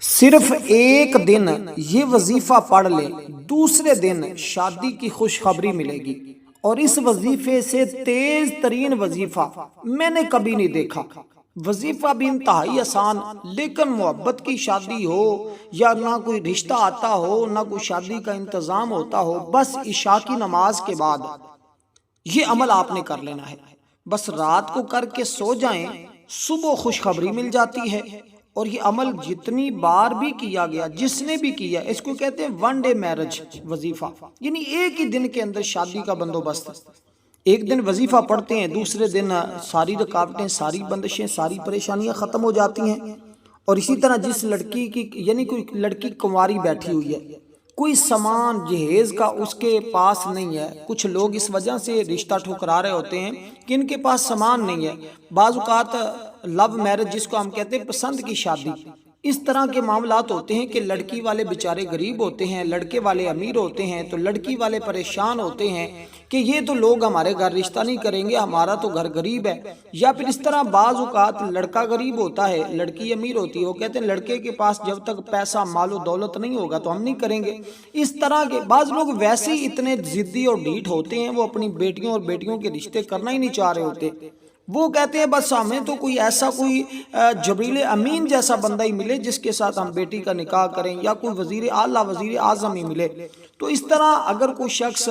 صرف ایک دن یہ وظیفہ پڑھ لے، دوسرے دن شادی کی خوشخبری ملے گی، اور اس وظیفے سے تیز ترین وظیفہ میں نے کبھی نہیں دیکھا۔ وظیفہ بھی انتہائی آسان، لیکن محبت کی شادی ہو یا نہ کوئی رشتہ آتا ہو، نہ کوئی شادی کا انتظام ہوتا ہو، بس عشاء کی نماز کے بعد یہ عمل آپ نے کر لینا ہے۔ بس رات کو کر کے سو جائیں، صبح خوشخبری مل جاتی ہے۔ اور یہ عمل جتنی بار بھی کیا گیا، جس نے بھی کیا، اس کو کہتے ہیں ون ڈے میرج وظیفہ، یعنی ایک ہی دن کے اندر شادی کا بندوبست۔ ایک دن وظیفہ پڑھتے ہیں، دوسرے دن ساری رکاوٹیں، ساری بندشیں، ساری پریشانیاں ختم ہو جاتی ہیں۔ اور اسی طرح جس لڑکی کی، یعنی کوئی لڑکی کنواری بیٹھی ہوئی ہے، کوئی سامان جہیز کا اس کے پاس نہیں ہے، کچھ لوگ اس وجہ سے رشتہ ٹھکرا رہے ہوتے ہیں کہ ان کے پاس سامان نہیں ہے۔ بعض اوقات لو میرج جس کو ہم کہتے ہیں پسند کی شادی، اس طرح کے معاملات ہوتے ہیں کہ لڑکی والے بیچارے غریب ہوتے ہیں، لڑکے والے امیر ہوتے ہیں، تو لڑکی والے پریشان ہوتے ہیں کہ یہ تو لوگ ہمارے گھر رشتہ نہیں کریں گے، ہمارا تو گھر غریب ہے۔ یا پھر اس طرح بعض اوقات لڑکا غریب ہوتا ہے، لڑکی امیر ہوتی ہے، وہ کہتے ہیں لڑکے کے پاس جب تک پیسہ مال و دولت نہیں ہوگا تو ہم نہیں کریں گے۔ اس طرح کے بعض لوگ ویسے ہی اتنے ضدی اور ڈھیٹ ہوتے ہیں، وہ اپنی بیٹیوں اور بیٹیوں کے رشتے کرنا ہی نہیں چاہ رہے ہوتے۔ وہ کہتے ہیں بس ہمیں تو کوئی ایسا کوئی جبریل امین جیسا بندہ ہی ملے جس کے ساتھ ہم بیٹی کا نکاح کریں، یا کوئی وزیر اعلیٰ، وزیر اعظم ہی ملے۔ تو اس طرح اگر کوئی شخص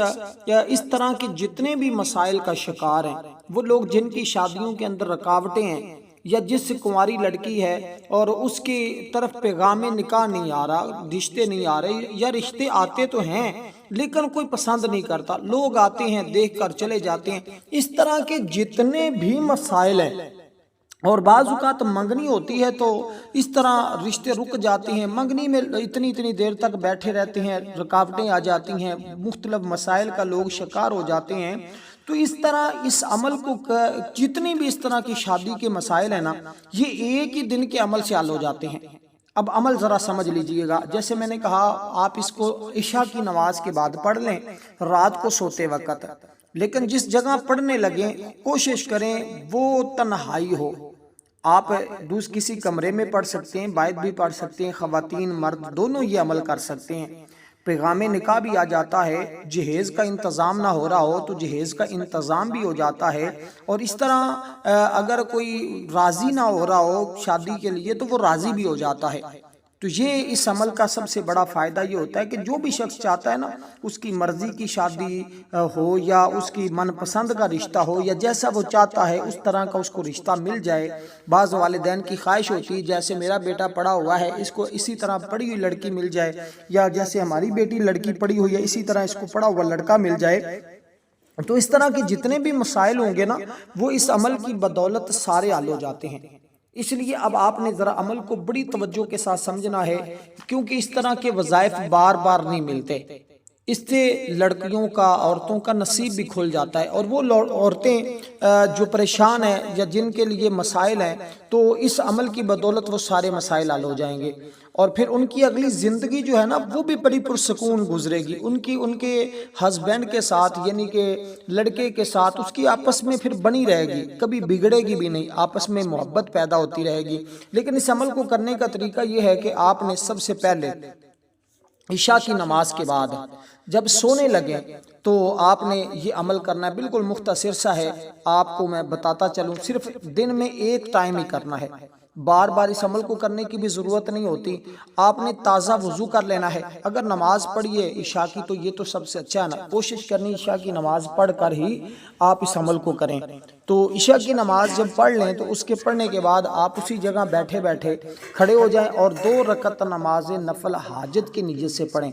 یا اس طرح کے جتنے بھی مسائل کا شکار ہیں، وہ لوگ جن کی شادیوں کے اندر رکاوٹیں ہیں، یا جس کنواری لڑکی ہے اور اس کی طرف پیغام نکاح نہیں آ رہا، رشتے نہیں آ رہے، یا رشتے آتے تو ہیں لیکن کوئی پسند نہیں کرتا، لوگ آتے ہیں دیکھ کر چلے جاتے ہیں، اس طرح کے جتنے بھی مسائل ہیں، اور بعض اوقات منگنی ہوتی ہے تو اس طرح رشتے رک جاتے ہیں، منگنی میں اتنی دیر تک بیٹھے رہتے ہیں، رکاوٹیں آ جاتی ہیں، مختلف مسائل کا لوگ شکار ہو جاتے ہیں۔ تو اس طرح اس عمل کو، جتنی بھی اس طرح کی شادی کے مسائل ہیں نا، یہ ایک ہی دن کے عمل سے حل ہو جاتے ہیں۔ اب عمل ذرا سمجھ لیجئے گا، جیسے میں نے کہا آپ اس کو عشاء کی نماز کے بعد پڑھ لیں رات کو سوتے وقت، لیکن جس جگہ پڑھنے لگیں کوشش کریں وہ تنہائی ہو۔ آپ کسی کمرے میں پڑھ سکتے ہیں، باہر بھی پڑھ سکتے ہیں، خواتین مرد دونوں یہ عمل کر سکتے ہیں۔ پیغام نکاح بھی آ جاتا ہے، جہیز کا انتظام نہ ہو رہا ہو تو جہیز کا انتظام بھی ہو جاتا ہے، اور اس طرح اگر کوئی راضی نہ ہو رہا ہو شادی کے لیے تو وہ راضی بھی ہو جاتا ہے۔ تو یہ اس عمل کا سب سے بڑا فائدہ یہ ہوتا ہے کہ جو بھی شخص چاہتا ہے نا، اس کی مرضی کی شادی ہو یا اس کی من پسند کا رشتہ ہو، یا جیسا وہ چاہتا ہے اس طرح کا اس کو رشتہ مل جائے۔ بعض والدین کی خواہش ہوتی ہے جیسے میرا بیٹا پڑھا ہوا ہے، اس کو اسی طرح پڑھی ہوئی لڑکی مل جائے، یا جیسے ہماری بیٹی لڑکی پڑھی ہوئی ہے اسی طرح اس کو پڑھا ہوا لڑکا مل جائے۔ تو اس طرح کے جتنے بھی مسائل ہوں گے نا، وہ اس عمل کی بدولت سارے حل ہو جاتے ہیں۔ اس لیے اب آپ نے ذرا عمل کو بڑی توجہ کے ساتھ سمجھنا ہے، کیونکہ اس طرح کے وظائف بار بار نہیں ملتے۔ اس سے لڑکیوں کا، عورتوں کا نصیب بھی کھل جاتا ہے، اور وہ عورتیں جو پریشان ہیں یا جن کے لیے مسائل ہیں، تو اس عمل کی بدولت وہ سارے مسائل حل ہو جائیں گے، اور پھر ان کی اگلی زندگی جو ہے نا وہ بھی بڑی پرسکون گزرے گی۔ ان کے ہسبینڈ کے ساتھ، یعنی کہ لڑکے کے ساتھ اس کی آپس میں پھر بنی رہے گی، کبھی بگڑے گی بھی نہیں، آپس میں محبت پیدا ہوتی رہے گی۔ لیکن اس عمل کو کرنے کا طریقہ یہ ہے کہ آپ نے سب سے پہلے عشاء کی نماز کے بعد جب سونے لگیں تو آپ نے یہ عمل کرنا ہے، بالکل مختصر سا ہے، آپ کو میں بتاتا چلوں، صرف دن میں ایک ٹائم ہی کرنا ہے، بار بار اس عمل کو کرنے کی بھی ضرورت نہیں ہوتی۔ آپ نے تازہ وضو کر لینا ہے، اگر نماز پڑھیے عشاء کی تو یہ تو سب سے اچھا ہے نا، کوشش کرنی عشاء کی نماز پڑھ کر ہی آپ اس عمل کو کریں۔ تو عشاء کی نماز جب پڑھ لیں تو اس کے پڑھنے کے بعد آپ اسی جگہ بیٹھے بیٹھے کھڑے ہو جائیں اور 2 رکعت نماز نفل حاجت کی نیت سے پڑھیں۔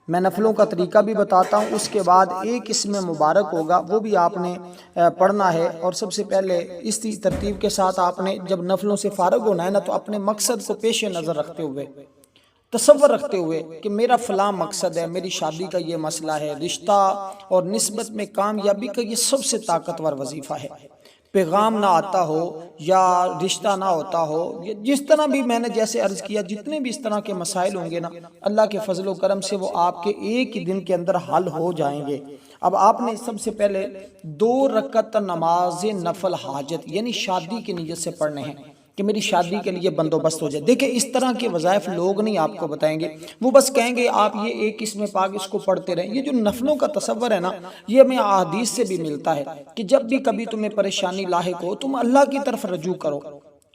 میں نفلوں کا طریقہ بھی بتاتا ہوں، اس کے بعد ایک اسم مبارک ہوگا وہ بھی آپ نے پڑھنا ہے، اور سب سے پہلے اس ترتیب کے ساتھ آپ نے جب نفلوں سے فارغ ہونا ہے نا، تو اپنے مقصد کو پیش نظر رکھتے ہوئے، تصور رکھتے ہوئے کہ میرا فلاں مقصد ہے، میری شادی کا یہ مسئلہ ہے، رشتہ اور نسبت میں کامیابی کا یہ سب سے طاقتور وظیفہ ہے، پیغام نہ آتا ہو یا رشتہ نہ ہوتا ہو، جس طرح بھی میں نے جیسے عرض کیا، جتنے بھی اس طرح کے مسائل ہوں گے نا، اللہ کے فضل و کرم سے وہ آپ کے ایک ہی دن کے اندر حل ہو جائیں گے۔ اب آپ نے سب سے پہلے 2 رکعت نماز نفل حاجت یعنی شادی کی نیت سے پڑھنے ہیں۔ کہ میری شادی کے لیے بندوبست ہو جائے۔ دیکھیں اس طرح کے وظائف لوگ نہیں آپ کو بتائیں گے، وہ بس کہیں گے آپ یہ ایک قسم پاک اس کو پڑھتے رہیں۔ یہ جو نفلوں کا تصور ہے نا، یہ ہمیں احادیث سے بھی ملتا ہے کہ جب بھی کبھی تمہیں پریشانی لاحق ہو تم اللہ کی طرف رجوع کرو،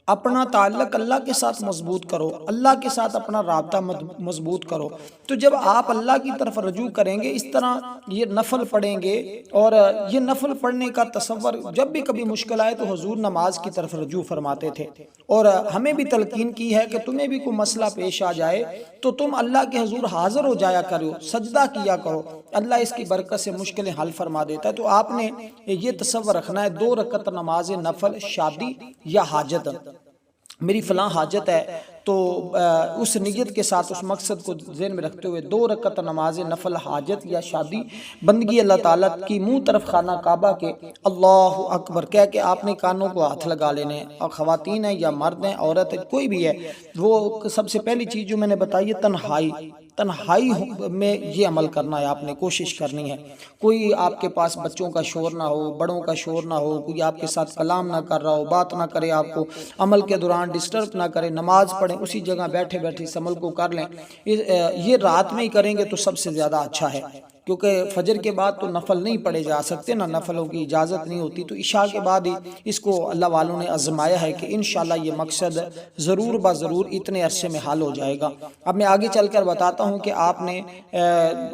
اپنا تعلق اللہ کے ساتھ مضبوط کرو، اللہ کے ساتھ اپنا رابطہ مضبوط کرو۔ تو جب آپ اللہ کی طرف رجوع کریں گے، اس طرح یہ نفل پڑھیں گے، اور یہ نفل پڑھنے کا تصور جب بھی کبھی مشکل آئے تو حضور نماز کی طرف رجوع فرماتے تھے، اور ہمیں بھی تلقین کی ہے کہ تمہیں بھی کوئی مسئلہ پیش آ جائے تو تم اللہ کے حضور حاضر ہو جایا کرو، سجدہ کیا کرو، اللہ اس کی برکت سے مشکلیں حل فرما دیتا ہے۔ تو آپ نے یہ تصور رکھنا ہے 2 رکعت نماز نفل شادی یا حاجت، میری فلاں حاجت ہے، تو اس نیت کے ساتھ اس مقصد کو ذہن میں رکھتے ہوئے 2 رکعت نماز نفل حاجت یا شادی بندگی اللہ تعالیٰ کی منہ طرف خانہ کعبہ کے اللہ اکبر کہہ کے آپ نے کانوں کو ہاتھ لگا لینے، اور خواتین ہیں یا مرد ہیں، عورت ہے، کوئی بھی ہے، وہ سب سے پہلی چیز جو میں نے بتائی ہے تنہائی میں یہ عمل کرنا ہے، آپ نے کوشش کرنی ہے۔ کوئی آپ کے پاس بچوں کا شور نہ ہو، بڑوں کا شور نہ ہو، کوئی آپ کے ساتھ کلام نہ کر رہا ہو، بات نہ کرے، آپ کو عمل کے دوران ڈسٹرب نہ کرے، نماز پڑھیں اسی جگہ بیٹھے بیٹھے اس عمل کو کر لیں۔ یہ رات میں ہی کریں گے تو سب سے زیادہ اچھا ہے، کیونکہ فجر کے بعد تو نفل نہیں پڑھے جا سکتے، نہ نفلوں کی اجازت نہیں ہوتی، تو عشاء کے بعد ہی اس کو اللہ والوں نے آزمایا ہے کہ انشاءاللہ یہ مقصد ضرور ضرور اتنے عرصے میں حل ہو جائے گا۔ اب میں آگے چل کر بتاتا ہوں کہ آپ نے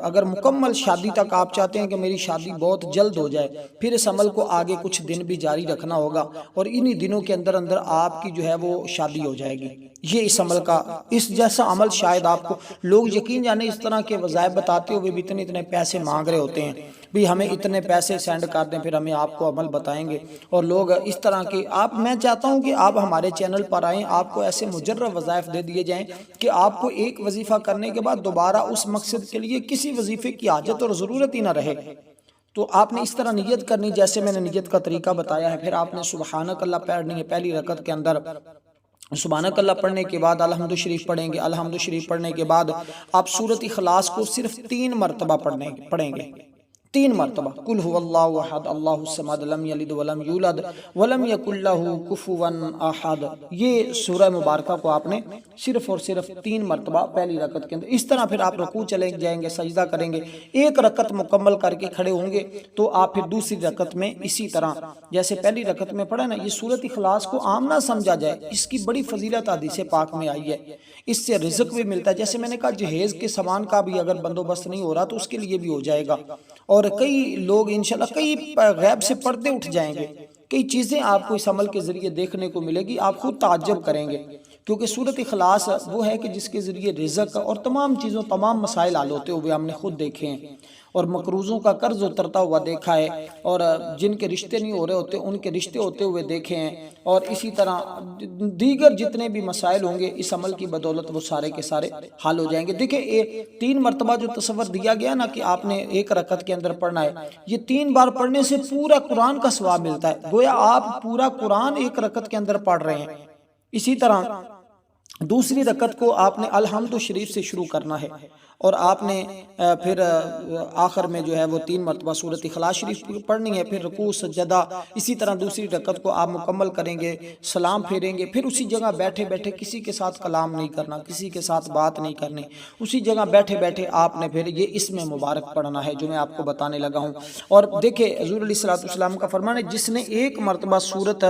اگر مکمل شادی تک آپ چاہتے ہیں کہ میری شادی بہت جلد ہو جائے، پھر اس عمل کو آگے کچھ دن بھی جاری رکھنا ہوگا، اور انہی دنوں کے اندر آپ کی جو ہے وہ شادی ہو جائے گی۔ یہ اس عمل کا، اس جیسا عمل شاید آپ کو لوگ یقین جانے اس طرح کے وظائف بتاتے ہوئے بھی اتنے پیسے مانگ رہے ہوتے ہیں، بھی ہمیں اتنے پیسے سینڈ کر دیں پھر ہمیں آپ کو عمل بتائیں گے، اور لوگ اس طرح کے میں چاہتا ہوں کہ آپ ہمارے چینل پر آئیں، آپ کو ایسے مجرب وظائف دے دیے جائیں کہ آپ کو ایک وظیفہ کرنے کے بعد دوبارہ اس مقصد کے لیے کسی وظیفے کی حاجت اور ضرورت ہی نہ رہے۔ تو آپ نے اس طرح نیت کرنی جیسے میں نے نیت کا طریقہ بتایا ہے۔ پھر آپ نے سبحانک اللہ پڑھنی ہے پہلی رکعت کے اندر، سبحانک اللہ پڑھنے کے بعد الحمد شریف پڑھیں گے، الحمد شریف پڑھنے کے بعد آپ سورۃ اخلاص کو صرف 3 مرتبہ پڑھیں گے، 3 مرتبہ، قل هو اللہ احد اللہ الصمد لم یلد ولم یولد ولم یکن لہ کفوا احد۔ یہ سورہ مبارکہ کو آپ نے صرف اور صرف 3 مرتبہ پہلی رکعت کے اندر، اس طرح پھر آپ رکوع چلے جائیں گے، سجدہ کریں گے، 1 رکعت مکمل کر کے کھڑے ہوں گے، تو آپ پھر دوسری رکعت میں اسی طرح جیسے پہلی رکعت میں پڑھا نا، یہ سورۃ اخلاص کو عام نہ سمجھا جائے، اس کی بڑی فضیلت حدیث پاک میں آئی ہے، اس سے رزق بھی ملتا ہے۔ جیسے میں نے کہا جہیز کے سامان کا بھی اگر بندوبست نہیں ہو رہا تو اس کے لیے بھی ہو جائے گا، اور کئی لوگ انشاءاللہ کئی غیب سے پردے اٹھ جائیں گے، کئی چیزیں آپ کو اس عمل کے ذریعے دیکھنے کو ملے گی، آپ خود تعجب کریں گے، کیونکہ سورۃ اخلاص وہ ہے کہ جس کے ذریعے رزق اور تمام چیزوں تمام مسائل حل ہوتے ہوئے ہم نے خود دیکھے ہیں، اور مقروضوں کا قرض اترتا ہوا دیکھا ہے، اور جن کے رشتے نہیں ہو رہے ہوتے ان کے رشتے ہوتے ہوئے دیکھے ہیں، اور اسی طرح دیگر جتنے بھی مسائل ہوں گے اس عمل کی بدولت وہ سارے کے سارے حل ہو جائیں گے۔ دیکھیں 3 مرتبہ جو تصور دیا گیا نا کہ آپ نے 1 رکعت کے اندر پڑھنا ہے، یہ 3 بار پڑھنے سے پورا قرآن کا ثواب ملتا ہے، گویا آپ پورا قرآن 1 رکعت کے اندر پڑھ رہے ہیں۔ اسی طرح دوسری رکعت کو آپ نے الحمد شریف سے شروع کرنا ہے، اور آپ نے پھر آخر میں جو ہے وہ 3 مرتبہ سورۃ اخلاص شریف پڑھنی ہے، پھر رکوع سجدہ اسی طرح دوسری رکعت کو آپ مکمل کریں گے، سلام پھیریں گے، پھر اسی جگہ بیٹھے بیٹھے کسی کے ساتھ کلام نہیں کرنا، کسی کے ساتھ بات نہیں کرنی، اسی جگہ بیٹھے بیٹھے آپ نے پھر یہ اسم مبارک پڑھنا ہے جو میں آپ کو بتانے لگا ہوں۔ اور دیکھیں حضور علیہ الصلوۃ والسلام کا فرمان ہے جس نے 1 مرتبہ سورۃ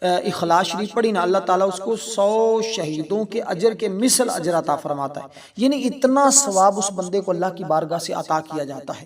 اخلاص شریف پڑھی نا، اللہ تعالیٰ اس کو 100 شہیدوں کے اجر کے مثل اجر عطا فرماتا ہے، یعنی اتنا ثواب اس بندے کو اللہ کی بارگاہ سے عطا کیا جاتا ہے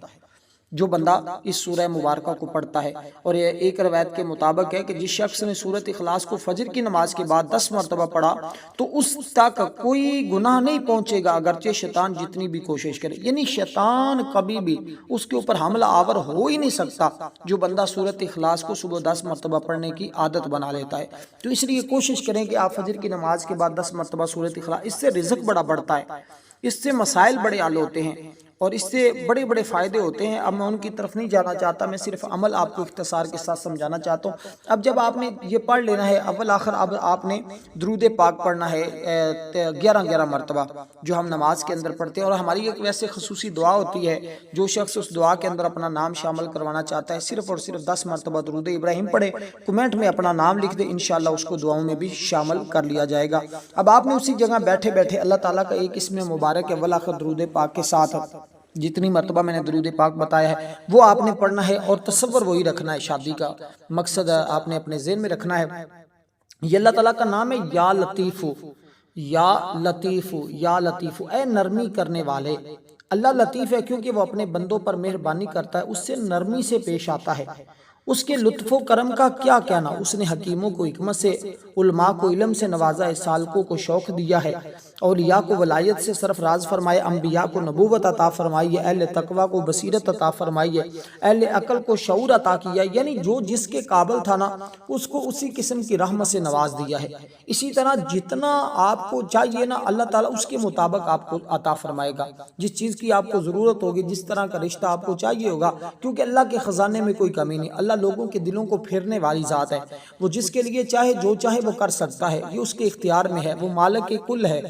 جو بندہ اس سورہ مبارکہ کو پڑھتا ہے۔ اور یہ ایک روایت کے مطابق ہے کہ جس شخص نے سورۃ اخلاص کو فجر کی نماز کے بعد 10 مرتبہ پڑھا تو اس تک کوئی گناہ نہیں پہنچے گا اگرچہ شیطان جتنی بھی کوشش کرے، یعنی شیطان کبھی بھی اس کے اوپر حملہ آور ہو ہی نہیں سکتا جو بندہ سورۃ اخلاص کو صبح 10 مرتبہ پڑھنے کی عادت بنا لیتا ہے۔ تو اس لیے کوشش کریں کہ آپ فجر کی نماز کے بعد 10 مرتبہ سورۃ اخلاص، اس سے رزق بڑا بڑھتا ہے، اس سے مسائل بڑے حل ہوتے ہیں، اور اس سے بڑے بڑے فائدے ہوتے ہیں. اب میں ان کی طرف نہیں جانا چاہتا، میں صرف عمل آپ کو اختصار کے ساتھ سمجھانا چاہتا ہوں. اب جب آپ نے یہ پڑھ لینا ہے اول آخر، اب آپ نے درود پاک پڑھنا ہے 11 مرتبہ جو ہم نماز کے اندر پڑھتے ہیں. اور ہماری ایک ویسے خصوصی دعا ہوتی ہے، جو شخص اس دعا کے اندر اپنا نام شامل کروانا چاہتا ہے صرف اور صرف 10 مرتبہ درود ابراہیم پڑھے، کمنٹ میں اپنا نام لکھ دے، انشاءاللہ اس کو دعاؤں میں بھی شامل کر لیا جائے گا. اب آپ نے اسی جگہ بیٹھے بیٹھے اللہ تعالیٰ کا ایک اسم مبارک اول آخر درود پاک کے ساتھ جتنی مرتبہ میں نے درود پاک بتایا ہے وہ آپ نے پڑھنا ہے، اور تصور وہی رکھنا ہے، شادی کا مقصد آپ نے اپنے ذہن میں رکھنا ہے. یہ اللہ تعالیٰ کا نام ہے یا لطیف، یا لطیف، یا لطیف، اے نرمی کرنے والے. اللہ لطیف ہے کیونکہ وہ اپنے بندوں پر مہربانی کرتا ہے، اس سے نرمی سے پیش آتا ہے. اس کے لطف و کرم کا کیا کہنا، اس نے حکیموں کو حکمت سے، علماء کو علم سے نوازا ہے، سالکوں کو شوق دیا ہے، اولیاء کو ولایت سے سرفراز فرمائے، انبیاء کو نبوت عطا فرمائی ہے، اہل تقوی کو بصیرت عطا فرمائی ہے، اہل عقل کو شعور عطا کیا ہے. یعنی جو جس کے قابل تھا نا اس کو اسی قسم کی رحمت سے نواز دیا ہے. اسی طرح جتنا آپ کو چاہیے نا اللہ تعالیٰ اس کے مطابق آپ کو عطا فرمائے گا. جس چیز کی آپ کو ضرورت ہوگی، جس طرح کا رشتہ آپ کو چاہیے ہوگا، کیونکہ اللہ کے خزانے میں کوئی کمی نہیں. اللہ لوگوں کے دلوں کو پھیرنے والی ذات ہے، وہ جس کے لیے چاہے جو چاہے وہ کر سکتا ہے، یہ اس کے اختیار میں ہے. وہ مالک کل ہے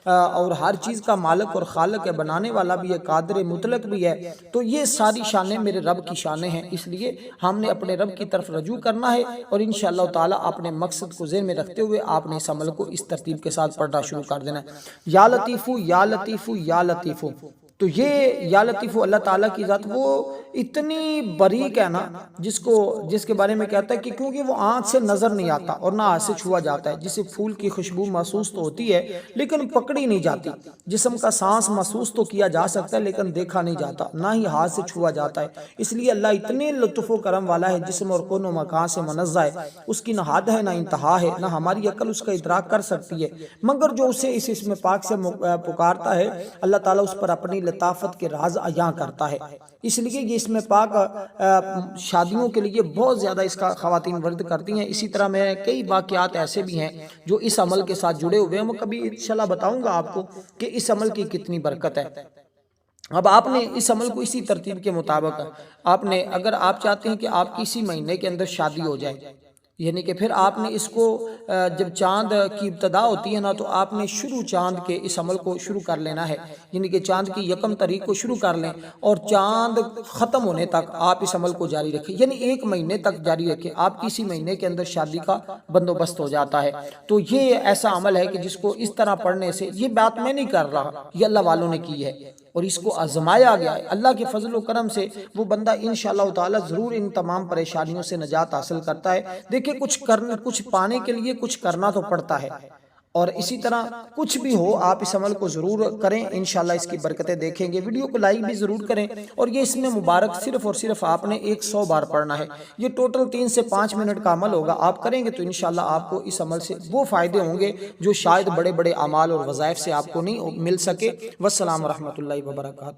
اور ہر چیز کا مالک اور خالق ہے، بنانے والا بھی ہے، قادر مطلق بھی ہے. تو یہ ساری شانیں میرے رب کی شانیں ہیں، اس لیے ہم نے اپنے رب کی طرف رجوع کرنا ہے. اور انشاءاللہ تعالیٰ اپنے مقصد کو ذہن میں رکھتے ہوئے آپ نے اس عمل کو اس ترتیب کے ساتھ پڑھنا شروع کر دینا ہے. یا لطیفو، یا لطیفو، یا لطیفو. تو یہ یا لطیفو اللہ تعالیٰ کی ذات وہ اتنی باریک ہے نا، جس کے بارے میں کہتا ہے کہ کیونکہ وہ آنکھ سے نظر نہیں آتا اور نہ ہاتھ سے چھوا جاتا ہے. جسے پھول کی خوشبو محسوس تو ہوتی ہے لیکن پکڑی نہیں جاتی، جسم کا سانس محسوس تو کیا جا سکتا ہے لیکن دیکھا نہیں جاتا، نہ ہی ہاتھ سے چھوا جاتا ہے. اس لیے اللہ اتنے لطف و کرم والا ہے، جسم اور کون و مکان سے منزہ ہے. اس کی نہ حد ہے نہ انتہا ہے، نہ ہماری عقل اس کا ادراک کر سکتی ہے. مگر جو اسے اس اسم پاک سے پکارتا ہے اللہ تعالیٰ اس پر اپنی لطافت کے راز عیاں کرتا ہے. اس لیے یہ اسم پاک شادیوں کے لیے بہت زیادہ اس کا خواتین ورد کرتی ہیں. اسی طرح میں کئی واقعات ایسے بھی ہیں جو اس عمل کے ساتھ جڑے ہوئے ہیں، میں کبھی انشاءاللہ بتاؤں گا آپ کو کہ اس عمل کی کتنی برکت ہے. اب آپ نے اس عمل کو اسی ترتیب کے مطابق آپ نے، اگر آپ چاہتے ہیں کہ آپ کی اسی مہینے کے اندر شادی ہو جائے، یعنی کہ پھر آپ نے اس کو جب چاند کی ابتدا ہوتی ہے نا تو آپ نے شروع چاند کے اس عمل کو شروع کر لینا ہے. یعنی کہ چاند کی 1 تاریخ کو شروع کر لیں اور چاند ختم ہونے تک آپ اس عمل کو جاری رکھیں، یعنی 1 مہینے تک جاری رکھیں. آپ کی اسی مہینے کے اندر شادی کا بندوبست ہو جاتا ہے. تو یہ ایسا عمل ہے کہ جس کو اس طرح پڑھنے سے، یہ بات میں نہیں کر رہا، یہ اللہ والوں نے کی ہے اور اس کو آزمایا گیا ہے. اللہ کے فضل و کرم سے وہ بندہ انشاءاللہ تعالی ضرور ان تمام پریشانیوں سے نجات حاصل کرتا ہے. دیکھیں کچھ پانے کے لیے کچھ کرنا تو پڑتا ہے، اور اسی طرح کچھ بھی ہو آپ اس عمل کو ضرور کریں، انشاءاللہ اس کی برکتیں دیکھیں گے. ویڈیو کو لائک بھی ضرور کریں. اور یہ اس میں مبارک صرف اور صرف آپ نے 100 بار پڑھنا ہے. یہ ٹوٹل 3 سے 5 منٹ کا عمل ہوگا. آپ کریں گے تو انشاءاللہ آپ کو اس عمل سے وہ فائدے ہوں گے جو شاید بڑے بڑے اعمال اور وظائف سے آپ کو نہیں مل سکے. والسلام ورحمۃ اللہ وبرکاتہ.